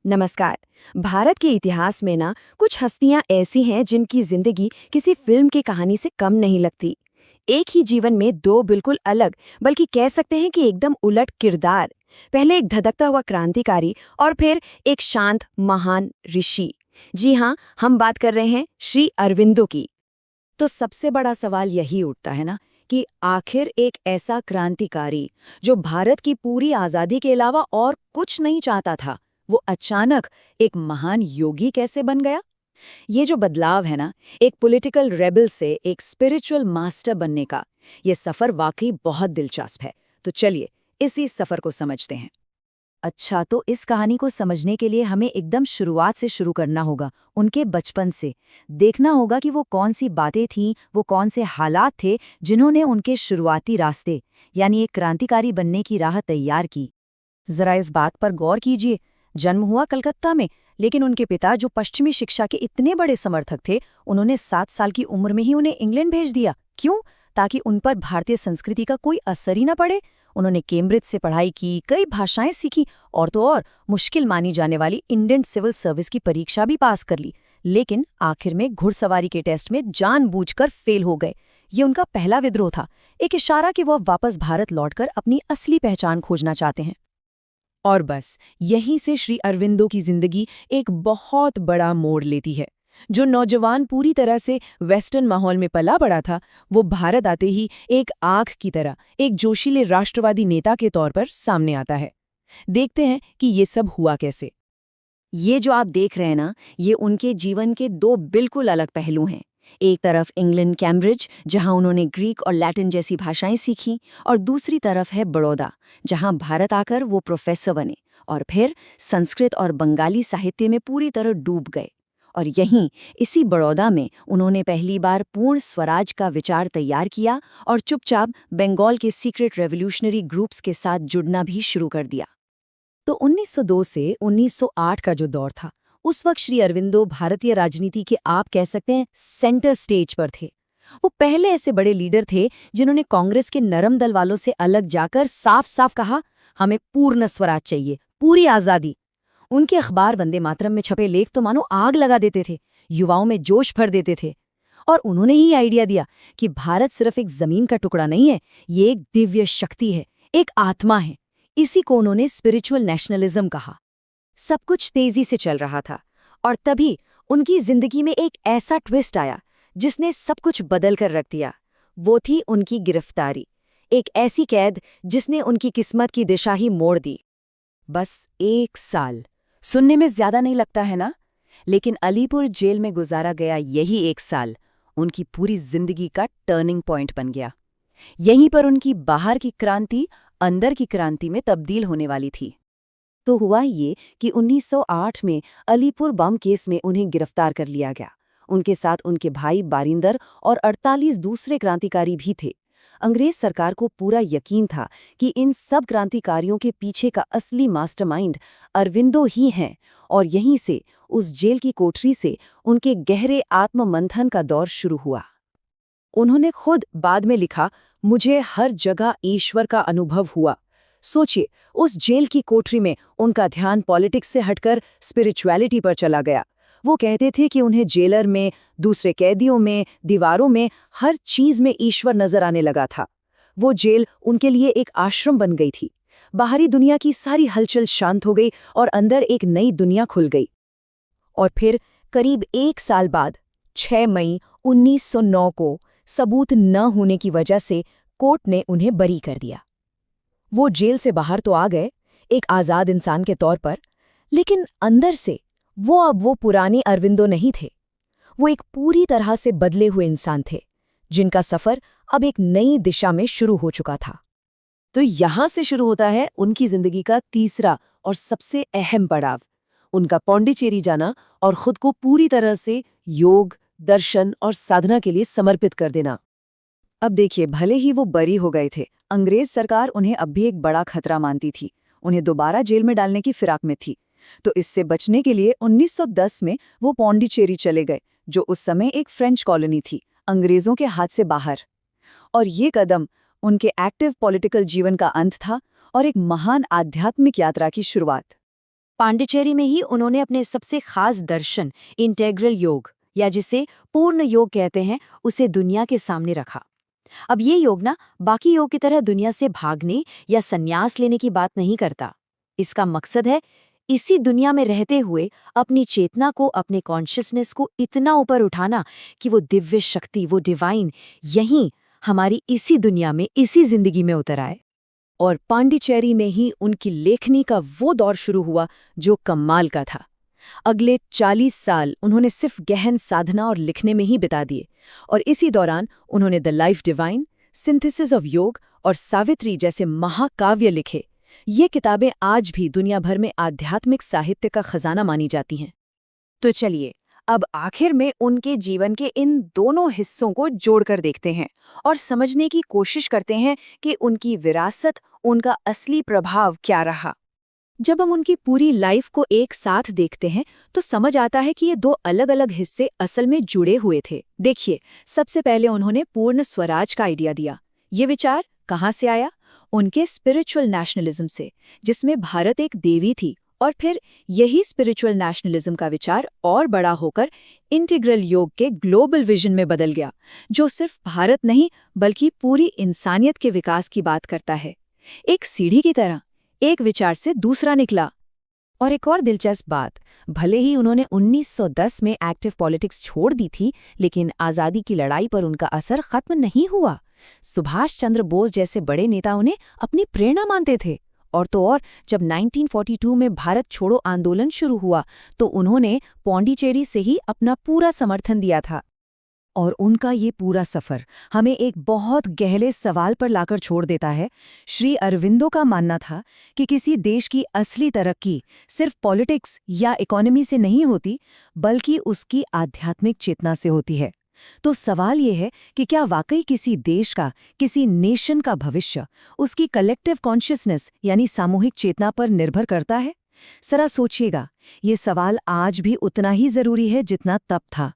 नमस्कार। भारत के इतिहास में ना कुछ हस्तियां ऐसी हैं जिनकी जिंदगी किसी फिल्म की कहानी से कम नहीं लगती। एक ही जीवन में दो बिल्कुल अलग, बल्कि कह सकते हैं कि एकदम उलट किरदार। पहले एक धधकता हुआ क्रांतिकारी और फिर एक शांत महान ऋषि। जी हाँ, हम बात कर रहे हैं श्री अरविंदो की। तो सबसे बड़ा सवाल यही उठता है ना कि आखिर एक ऐसा क्रांतिकारी जो भारत की पूरी आजादी के अलावा और कुछ नहीं चाहता था, वो अचानक एक महान योगी कैसे बन गया। ये जो बदलाव है ना, एक पॉलिटिकल रेबल से एक स्पिरिचुअल मास्टर बनने का, ये सफर वाकई बहुत दिलचस्प है। तो चलिए इसी सफर को समझते हैं। अच्छा, तो इस कहानी को समझने के लिए हमें एकदम शुरुआत से शुरू करना होगा, उनके बचपन से। देखना होगा कि वो कौन सी बातें थीं, वो कौन से हालात थे जिन्होंने उनके शुरुआती रास्ते, यानी एक क्रांतिकारी बनने की राह तैयार की। जरा इस बात पर गौर कीजिए। जन्म हुआ कलकत्ता में, लेकिन उनके पिता जो पश्चिमी शिक्षा के इतने बड़े समर्थक थे, उन्होंने 7 साल की उम्र में ही उन्हें इंग्लैंड भेज दिया। क्यों? ताकि उन पर भारतीय संस्कृति का कोई असर ही न पड़े। उन्होंने कैम्ब्रिज से पढ़ाई की, कई भाषाएं सीखी और तो और मुश्किल मानी जाने वाली इंडियन सिविल सर्विस की परीक्षा भी पास कर ली। लेकिन आखिर में घुड़सवारी के टेस्ट में जानबूझकर फेल हो गए। ये उनका पहला विद्रोह था, एक इशारा कि वो अब वापस भारत लौटकर अपनी असली पहचान खोजना चाहते हैं। और बस यहीं से श्री अरविंदो की जिंदगी एक बहुत बड़ा मोड़ लेती है। जो नौजवान पूरी तरह से वेस्टर्न माहौल में पला बड़ा था, वो भारत आते ही एक आग की तरह एक जोशीले राष्ट्रवादी नेता के तौर पर सामने आता है। देखते हैं कि ये सब हुआ कैसे। ये जो आप देख रहे हैं ना, ये उनके जीवन के दो बिल्कुल अलग पहलू हैं। एक तरफ इंग्लैंड कैम्ब्रिज, जहां उन्होंने ग्रीक और लैटिन जैसी भाषाएं सीखी, और दूसरी तरफ है बड़ौदा, जहां भारत आकर वो प्रोफेसर बने और फिर संस्कृत और बंगाली साहित्य में पूरी तरह डूब गए। और यहीं इसी बड़ौदा में उन्होंने पहली बार पूर्ण स्वराज का विचार तैयार किया और चुपचाप बंगाल के सीक्रेट रेवोल्यूशनरी ग्रुप्स के साथ जुड़ना भी शुरू कर दिया। तो 1902 से 1908 का जो दौर था, उस वक्त श्री अरविंदो भारतीय राजनीति के, आप कह सकते हैं, सेंटर स्टेज पर थे। वो पहले ऐसे बड़े लीडर थे जिन्होंने कांग्रेस के नरम दल वालों से अलग जाकर साफ साफ कहा, हमें पूर्ण स्वराज चाहिए, पूरी आजादी। उनके अखबार वंदे मातरम में छपे लेख तो मानो आग लगा देते थे, युवाओं में जोश भर देते थे। और उन्होंने ही आइडिया दिया कि भारत सिर्फ एक जमीन का टुकड़ा नहीं है, ये एक दिव्य शक्ति है, एक आत्मा है। इसी को उन्होंने स्पिरिचुअल नेशनलिज्म कहा। सब कुछ तेजी से चल रहा था और तभी उनकी जिंदगी में एक ऐसा ट्विस्ट आया जिसने सब कुछ बदल कर रख दिया। वो थी उनकी गिरफ्तारी, एक ऐसी कैद जिसने उनकी किस्मत की दिशा ही मोड़ दी। बस 1 साल सुनने में ज्यादा नहीं लगता है ना, लेकिन अलीपुर जेल में गुजारा गया यही 1 साल उनकी पूरी जिंदगी का टर्निंग पॉइंट बन गया। यहीं पर उनकी बाहर की क्रांति अंदर की क्रांति में तब्दील होने वाली थी। तो हुआ ये कि 1908 में अलीपुर बम केस में उन्हें गिरफ्तार कर लिया गया। उनके साथ उनके भाई बारिंदर और 48 दूसरे क्रांतिकारी भी थे। अंग्रेज सरकार को पूरा यकीन था कि इन सब क्रांतिकारियों के पीछे का असली मास्टरमाइंड अरविंदो ही हैं, और यहीं से, उस जेल की कोठरी से, उनके गहरे आत्ममंथन का दौर शुरू हुआ। उन्होंने खुद बाद में लिखा, मुझे हर जगह ईश्वर का अनुभव हुआ। सोचिए, उस जेल की कोठरी में उनका ध्यान पॉलिटिक्स से हटकर स्पिरिचुअलिटी पर चला गया। वो कहते थे कि उन्हें जेलर में, दूसरे कैदियों में, दीवारों में, हर चीज में ईश्वर नजर आने लगा था। वो जेल उनके लिए एक आश्रम बन गई थी। बाहरी दुनिया की सारी हलचल शांत हो गई और अंदर एक नई दुनिया खुल गई। और फिर करीब 1 साल बाद, 6 मई 1909 को, सबूत न होने की वजह से कोर्ट ने उन्हें बरी कर दिया। वो जेल से बाहर तो आ गए, एक आज़ाद इंसान के तौर पर, लेकिन अंदर से वो पुराने अरविंदो नहीं थे। वो एक पूरी तरह से बदले हुए इंसान थे, जिनका सफ़र अब एक नई दिशा में शुरू हो चुका था। तो यहाँ से शुरू होता है उनकी जिंदगी का तीसरा और सबसे अहम पड़ाव, उनका पौंडीचेरी जाना और खुद को पूरी तरह से योग, दर्शन और साधना के लिए समर्पित कर देना। अब देखिए, भले ही वो बरी हो गए थे, अंग्रेज सरकार उन्हें अब भी एक बड़ा खतरा मानती थी, उन्हें दोबारा जेल में डालने की फिराक में थी। तो इससे बचने के लिए 1910 में वो पौंडीचेरी चले गए, जो उस समय एक फ्रेंच कॉलोनी थी, अंग्रेजों के हाथ से बाहर। और ये कदम उनके एक्टिव पॉलिटिकल जीवन का अंत था और एक महान आध्यात्मिक यात्रा की शुरुआत। पांडिचेरी में ही उन्होंने अपने सबसे खास दर्शन इंटेग्रल योग या जिसे पूर्ण योग कहते हैं उसे दुनिया के सामने रखा। अब ये योग ना बाकी योग की तरह दुनिया से भागने या संन्यास लेने की बात नहीं करता। इसका मकसद है इसी दुनिया में रहते हुए अपनी चेतना को, अपने कॉन्शियसनेस को इतना ऊपर उठाना कि वो दिव्य शक्ति, वो डिवाइन यहीं हमारी इसी दुनिया में, इसी जिंदगी में उतर आए। और पांडिचेरी में ही उनकी लेखनी का वो दौर शुरू हुआ जो कमाल का था। अगले 40 साल उन्होंने सिर्फ गहन साधना और लिखने में ही बिता दिए, और इसी दौरान उन्होंने the life divine, synthesis of योग और सावित्री जैसे महाकाव्य लिखे। ये किताबें आज भी दुनिया भर में आध्यात्मिक साहित्य का खजाना मानी जाती हैं। तो चलिए अब आखिर में उनके जीवन के इन दोनों हिस्सों को जोड़कर देखते हैं और समझने की कोशिश करते हैं कि उनकी विरासत, उनका असली प्रभाव क्या रहा। जब हम उनकी पूरी लाइफ को एक साथ देखते हैं तो समझ आता है कि ये दो अलग-अलग हिस्से असल में जुड़े हुए थे। देखिए, सबसे पहले उन्होंने पूर्ण स्वराज का आइडिया दिया। ये विचार कहाँ से आया? उनके स्पिरिचुअल नेशनलिज्म से, जिसमें भारत एक देवी थी। और फिर यही स्पिरिचुअल नेशनलिज्म का विचार और बड़ा होकर इंटीग्रल योग के ग्लोबल विजन में बदल गया, जो सिर्फ भारत नहीं बल्कि पूरी इंसानियत के विकास की बात करता है। एक सीढ़ी की तरह एक विचार से दूसरा निकला। और एक और दिलचस्प बात, भले ही उन्होंने 1910 में एक्टिव पॉलिटिक्स छोड़ दी थी, लेकिन आज़ादी की लड़ाई पर उनका असर खत्म नहीं हुआ। सुभाष चंद्र बोस जैसे बड़े नेता उन्हें अपनी प्रेरणा मानते थे। और तो और जब 1942 में भारत छोड़ो आंदोलन शुरू हुआ तो उन्होंने पौंडीचेरी से ही अपना पूरा समर्थन दिया था। और उनका ये पूरा सफ़र हमें एक बहुत गहरे सवाल पर लाकर छोड़ देता है। श्री अरविंदो का मानना था कि किसी देश की असली तरक्की सिर्फ पॉलिटिक्स या इकोनॉमी से नहीं होती, बल्कि उसकी आध्यात्मिक चेतना से होती है। तो सवाल ये है कि क्या वाकई किसी देश का, किसी नेशन का भविष्य उसकी कलेक्टिव कॉन्शियसनेस यानी सामूहिक चेतना पर निर्भर करता है? जरा सोचिएगा, ये सवाल आज भी उतना ही जरूरी है जितना तब था।